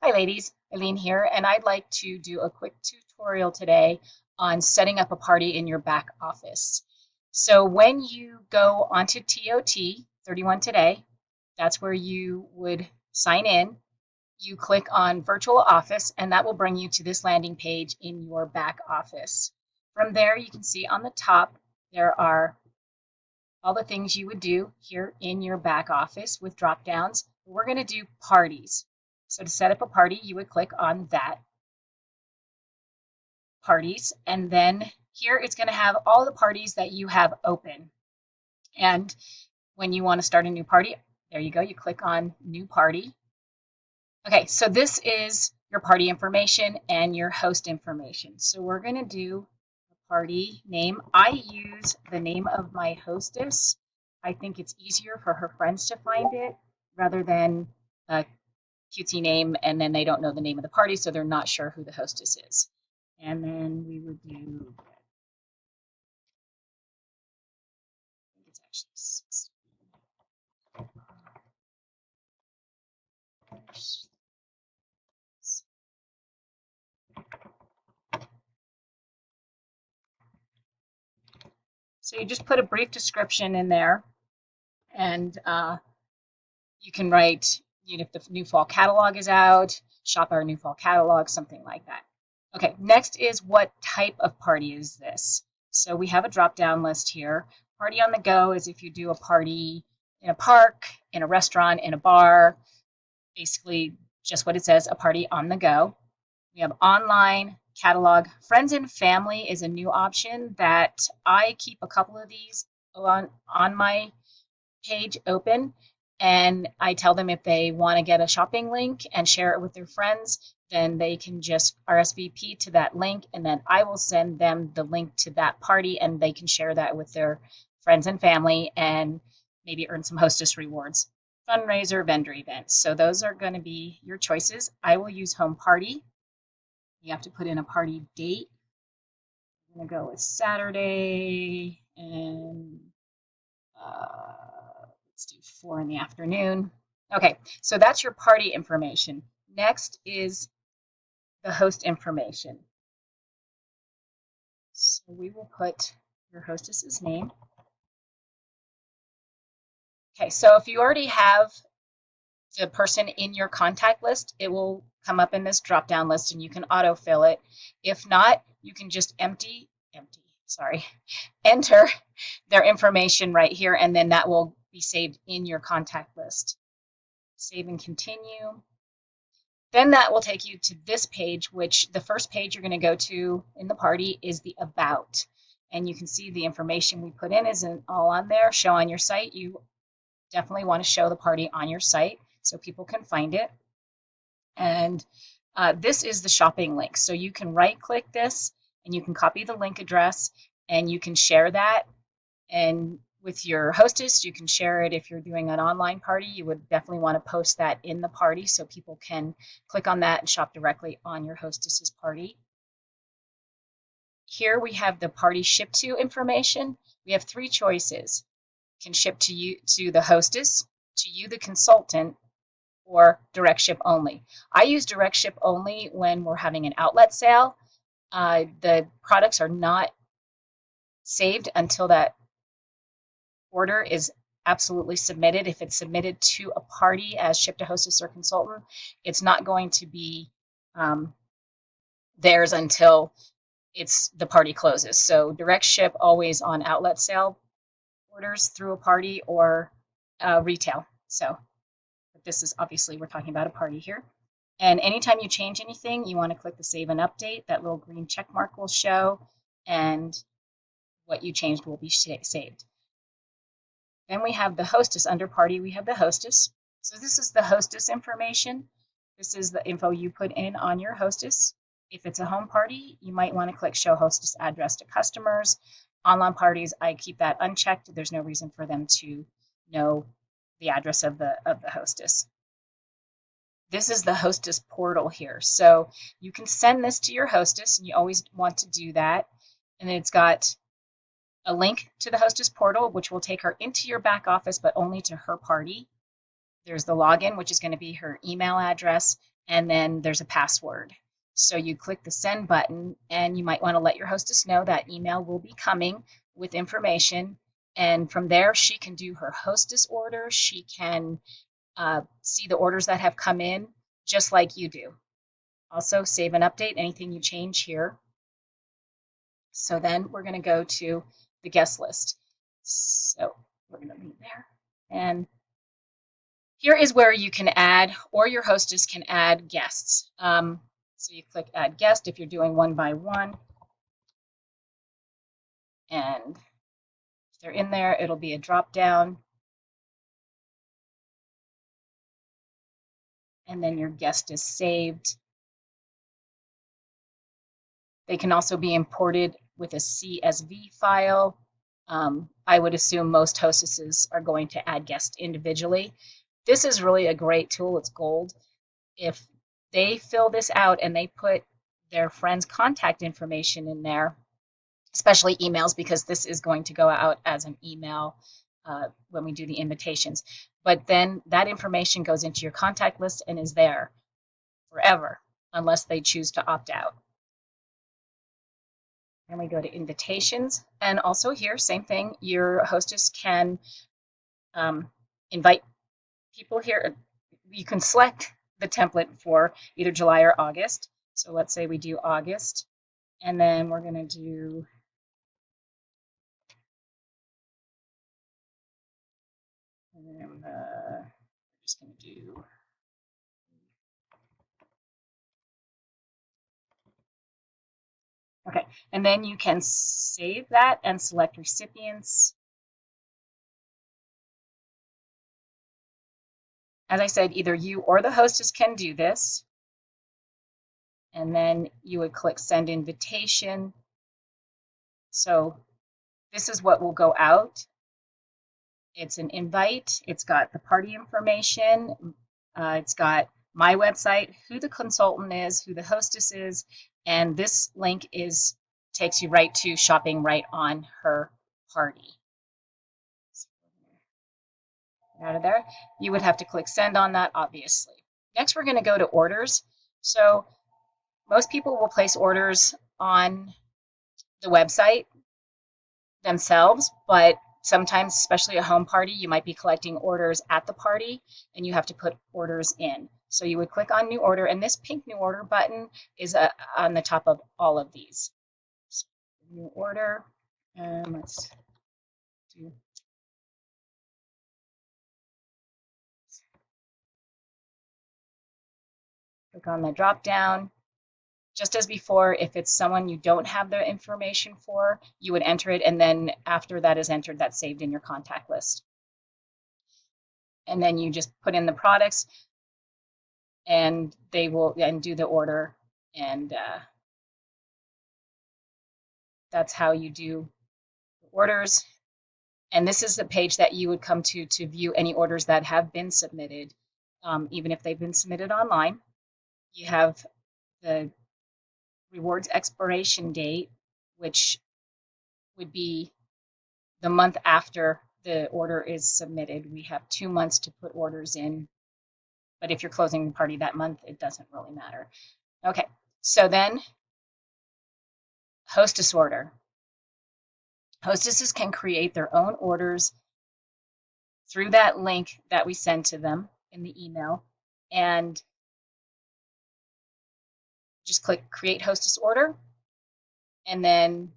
Hi ladies, Eileen here, and I'd like to do a quick tutorial today on setting up a party in your back office. So when you go onto TOT 31 Today, that's where you would sign in. You click on Virtual Office, and that will bring you to this landing page in your back office. From there, you can see on the top, there are all the things you would do here in your back office with drop downs. We're going to do parties. So to set up a party, you would click on that, parties, and then here it's going to have all the parties that you have open. And when you want to start a new party, there you go, you click on new party. Okay, so this is your party information and your host information. So we're going to do a party name. I use the name of my hostess. I think it's easier for her friends to find it rather than a cutesy name and then they don't know the name of the party, so they're not sure who the hostess is. And then we would do, I think it's actually 16. So you just put a brief description in there, and you can write, if the new fall catalog is out, shop our new fall catalog, something like that. Okay, next is what type of party is this? So we have a drop-down list here. Party on the go is if you do a party in a park, in a restaurant, in a bar, basically just what it says, a party on the go. We have online, catalog. Friends and family is a new option that I keep a couple of these on my page open, and I tell them if they want to get a shopping link and share it with their friends, then they can just RSVP to that link, and then I will send them the link to that party, and they can share that with their friends and family and maybe earn some hostess rewards. Fundraiser, vendor events. So those are going to be your choices. I will use home party. You have to put in a party date. I'm going to go with Saturday, and let's do 4 in the afternoon. Okay, so that's your party information. Next is the host information. So we will put your hostess's name. Okay, so if you already have the person in your contact list, it will come up in this drop-down list and you can autofill it. If not, you can just enter their information right here, and then that will be saved in your contact list. Save and continue. Then that will take you to this page, which the first page you're going to go to in the party is the About. And you can see the information we put in isn't all on there. Show on your site. You definitely want to show the party on your site so people can find it. And this is the shopping link. So you can right-click this and you can copy the link address and you can share that. And with your hostess, you can share it. If you're doing an online party, you would definitely want to post that in the party so people can click on that and shop directly on your hostess's party. Here we have the party ship to information. We have 3 choices. It can ship to you, to the hostess, to you, the consultant, or direct ship only. I use direct ship only when we're having an outlet sale. The products are not saved until that order is absolutely submitted. If it's submitted to a party as ship to hostess or consultant, it's not going to be theirs until the party closes. So direct ship always on outlet sale orders through a party or retail. So but this is obviously, we're talking about a party here. And anytime you change anything, you want to click the save and update. That little green check mark will show, and what you changed will be saved. Then we have the hostess. Under party, we have the hostess. So this is the hostess information. This is the info you put in on your hostess. If it's a home party, you might want to click show hostess address to customers. Online parties, I keep that unchecked. There's no reason for them to know the address of the hostess. This is the hostess portal here. So you can send this to your hostess, and you always want to do that. And it's got a link to the hostess portal, which will take her into your back office, but only to her party. There's the login, which is going to be her email address, and then there's a password. So you click the send button, and you might want to let your hostess know that email will be coming with information. And from there, she can do her hostess order. She can see the orders that have come in, just like you do. Also, save and update anything you change here. So then we're going to go to the guest list. So we're going to leave there. And here is where you can add, or your hostess can add guests. So you click add guest if you're doing one by one. And if they're in there, it'll be a drop down. And then your guest is saved. They can also be imported with a CSV file. I would assume most hostesses are going to add guests individually. This is really a great tool. It's gold. If they fill this out and they put their friend's contact information in there, especially emails, because this is going to go out as an email when we do the invitations. But then that information goes into your contact list and is there forever, unless they choose to opt out. And we go to invitations. And also here, same thing, your hostess can invite people here. You can select the template for either July or August. So let's say we do August, and then we're going to do we're just going to do okay, and then you can save that and select recipients. As I said, either you or the hostess can do this. And then you would click send invitation. So this is what will go out. It's an invite. It's got the party information. It's got my website, who the consultant is, who the hostess is, and this link takes you right to shopping right on her party. Out of there, you would have to click send on that, obviously. Next, we're going to go to orders. So most people will place orders on the website themselves, but sometimes, especially a home party, you might be collecting orders at the party and you have to put orders in. So you would click on new order, and this pink new order button is on the top of all of these. So, new order, and let's do click on the drop down. Just as before, if it's someone you don't have the information for, you would enter it, and then after that is entered, that's saved in your contact list. And then you just put in the products, and they will then do the order, and that's how you do orders. And this is the page that you would come to view any orders that have been submitted, even if they've been submitted online. You have the rewards expiration date, which would be the month after the order is submitted. We have 2 months to put orders in, but if you're closing the party that month, it doesn't really matter. Okay, so then hostess order. Hostesses can create their own orders through that link that we send to them in the email, and just click create hostess order, and then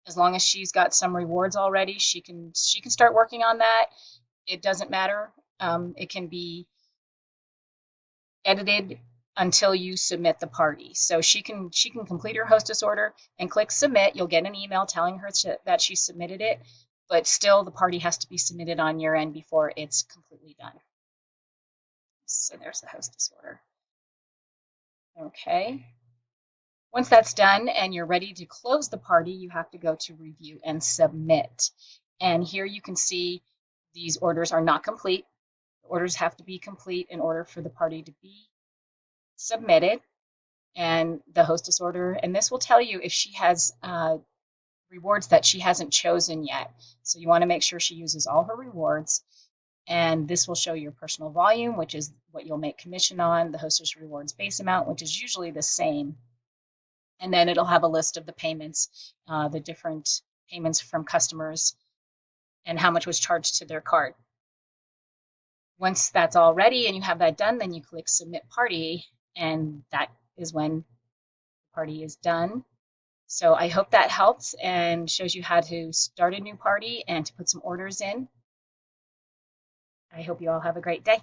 as long as she's got some rewards already, she can start working on that. It doesn't matter. It can be edited until you submit the party. So she can complete her hostess order and click submit. You'll get an email telling her that she submitted it, but still the party has to be submitted on your end before it's completely done. So there's the hostess order. Okay. Once that's done and you're ready to close the party, you have to go to review and submit. And here you can see these orders are not complete. The orders have to be complete in order for the party to be submitted, and the hostess order. And this will tell you if she has rewards that she hasn't chosen yet. So you want to make sure she uses all her rewards. And this will show your personal volume, which is what you'll make commission on, the Hostess Rewards base amount, which is usually the same. And then it'll have a list of the payments, the different payments from customers, and how much was charged to their card. Once that's all ready and you have that done, then you click Submit Party, and that is when the party is done. So I hope that helps and shows you how to start a new party and to put some orders in. I hope you all have a great day.